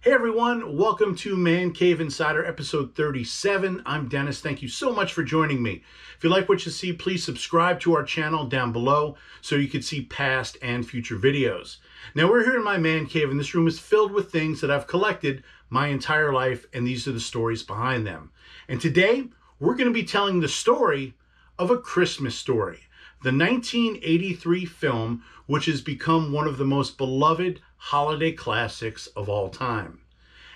Hey everyone, welcome to Man Cave Insider episode 37. I'm Dennis. Thank you so much for joining me. If you like what you see, please subscribe to our channel down below so you can see past and future videos. Now we're here in my man cave and this room is filled with things that I've collected my entire life, and these are the stories behind them. And today we're going to be telling the story of A Christmas Story, the 1983 film which has become one of the most beloved holiday classics of all time.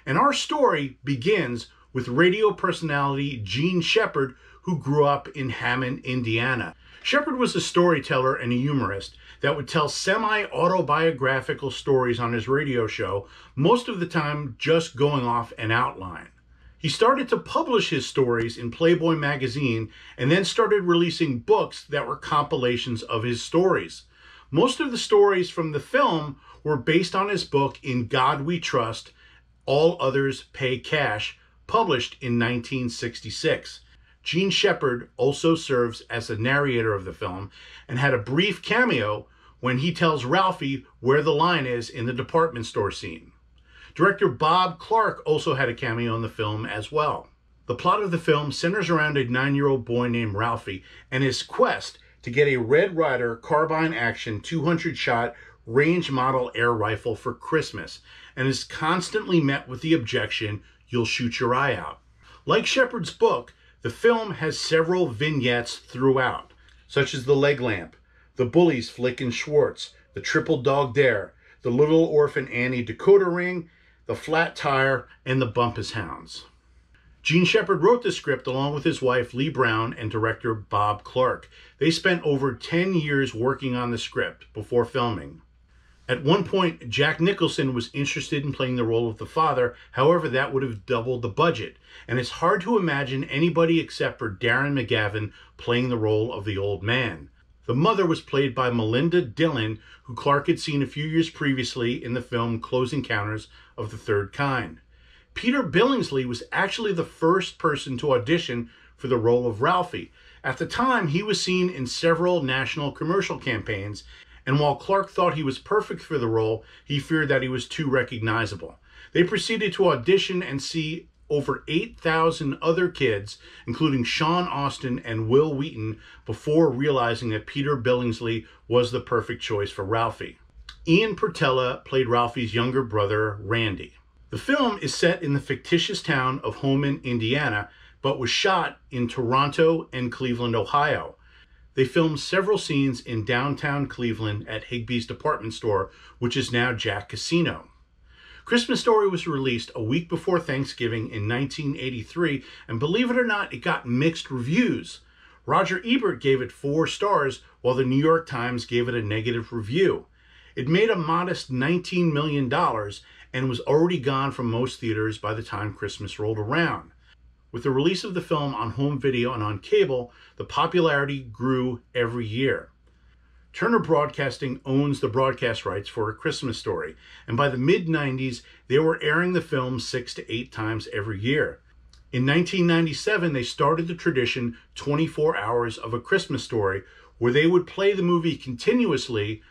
And our story begins with radio personality Jean Shepherd, who grew up in Hammond, Indiana. Shepherd was a storyteller and a humorist that would tell semi-autobiographical stories on his radio show, most of the time just going off an outline. He started to publish his stories in Playboy magazine and then started releasing books that were compilations of his stories. Most of the stories from the film were based on his book In God We Trust, All Others Pay Cash, published in 1966. Jean Shepherd also serves as the narrator of the film and had a brief cameo when he tells Ralphie where the line is in the department store scene. Director Bob Clark also had a cameo in the film as well. The plot of the film centers around a 9-year-old boy named Ralphie and his quest to get a Red Ryder carbine action 200-shot range model air rifle for Christmas, and is constantly met with the objection, "You'll shoot your eye out." Like Shepherd's book, the film has several vignettes throughout, such as the leg lamp, the bullies Flick and Schwartz, the triple dog dare, the little orphan Annie decoder ring, the flat tire, and the Bumpus Hounds. Jean Shepherd wrote the script along with his wife Lee Brown and director Bob Clark. They spent over 10 years working on the script before filming. At one point, Jack Nicholson was interested in playing the role of the father. However, that would have doubled the budget, and it's hard to imagine anybody except for Darren McGavin playing the role of the old man. The mother was played by Melinda Dillon, who Clark had seen a few years previously in the film Close Encounters of the Third Kind. Peter Billingsley was actually the first person to audition for the role of Ralphie. At the time, he was seen in several national commercial campaigns, and while Clark thought he was perfect for the role, he feared that he was too recognizable. They proceeded to audition and see over 8,000 other kids, including Sean Austin and Will Wheaton, before realizing that Peter Billingsley was the perfect choice for Ralphie. Ian Pertella played Ralphie's younger brother, Randy. The film is set in the fictitious town of Homan, Indiana, but was shot in Toronto and Cleveland, Ohio. They filmed several scenes in downtown Cleveland at Higbee's department store, which is now Jack Casino. Christmas Story was released a week before Thanksgiving in 1983, and believe it or not, it got mixed reviews. Roger Ebert gave it 4 stars, while the New York Times gave it a negative review. It made a modest $19 million and was already gone from most theaters by the time Christmas rolled around. With the release of the film on home video and on cable, the popularity grew every year. Turner Broadcasting owns the broadcast rights for A Christmas Story, and by the mid-90s, they were airing the film 6 to 8 times every year. In 1997, they started the tradition 24 Hours of A Christmas Story, where they would play the movie continuously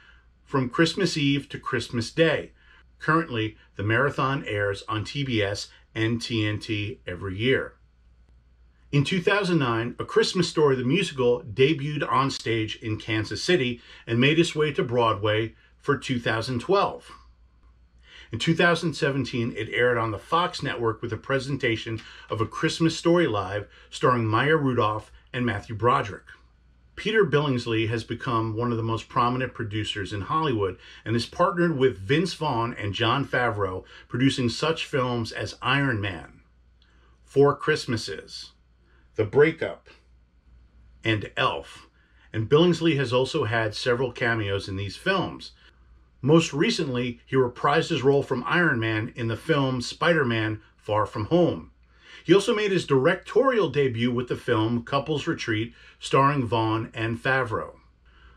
from Christmas Eve to Christmas Day. Currently, the marathon airs on TBS and TNT every year. In 2009, A Christmas Story the musical debuted on stage in Kansas City and made its way to Broadway for 2012. In 2017, it aired on the Fox network with a presentation of A Christmas Story Live starring Maya Rudolph and Matthew Broderick. Peter Billingsley has become one of the most prominent producers in Hollywood and has partnered with Vince Vaughn and Jon Favreau, producing such films as Iron Man, 4 Christmases, The Breakup, and Elf. And Billingsley has also had several cameos in these films. Most recently, he reprised his role from Iron Man in the film Spider-Man: Far From Home. He also made his directorial debut with the film Couples Retreat, starring Vaughn and Favreau.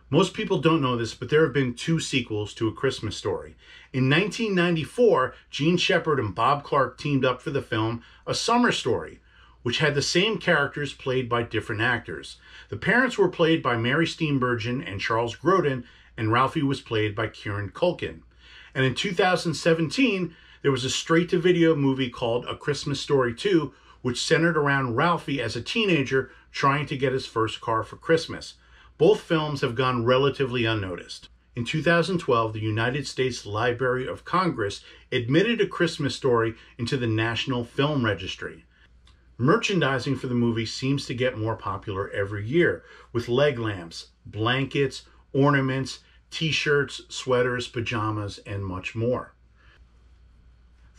Most people don't know this, but there have been 2 sequels to A Christmas Story. In 1994, Jean Shepherd and Bob Clark teamed up for the film A Summer Story, which had the same characters played by different actors. The parents were played by Mary Steenburgen and Charles Grodin, and Ralphie was played by Kieran Culkin. And in 2017, There was a straight-to-video movie called A Christmas Story 2, which centered around Ralphie as a teenager trying to get his first car for Christmas. Both films have gone relatively unnoticed. In 2012, the United States Library of Congress admitted A Christmas Story into the National Film Registry. Merchandising for the movie seems to get more popular every year, with leg lamps, blankets, ornaments, t-shirts, sweaters, pajamas, and much more.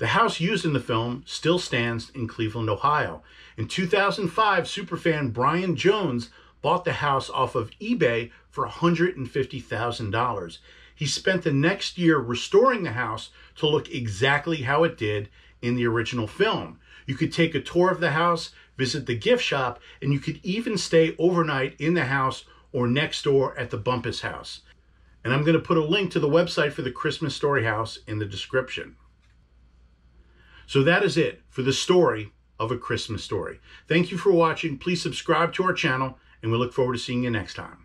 The house used in the film still stands in Cleveland, Ohio. In 2005, superfan Brian Jones bought the house off of eBay for $150,000. He spent the next year restoring the house to look exactly how it did in the original film. You could take a tour of the house, visit the gift shop, and you could even stay overnight in the house or next door at the Bumpus house. And I'm going to put a link to the website for the Christmas Story house in the description. So that is it for the story of A Christmas Story. Thank you for watching. Please subscribe to our channel, and we look forward to seeing you next time.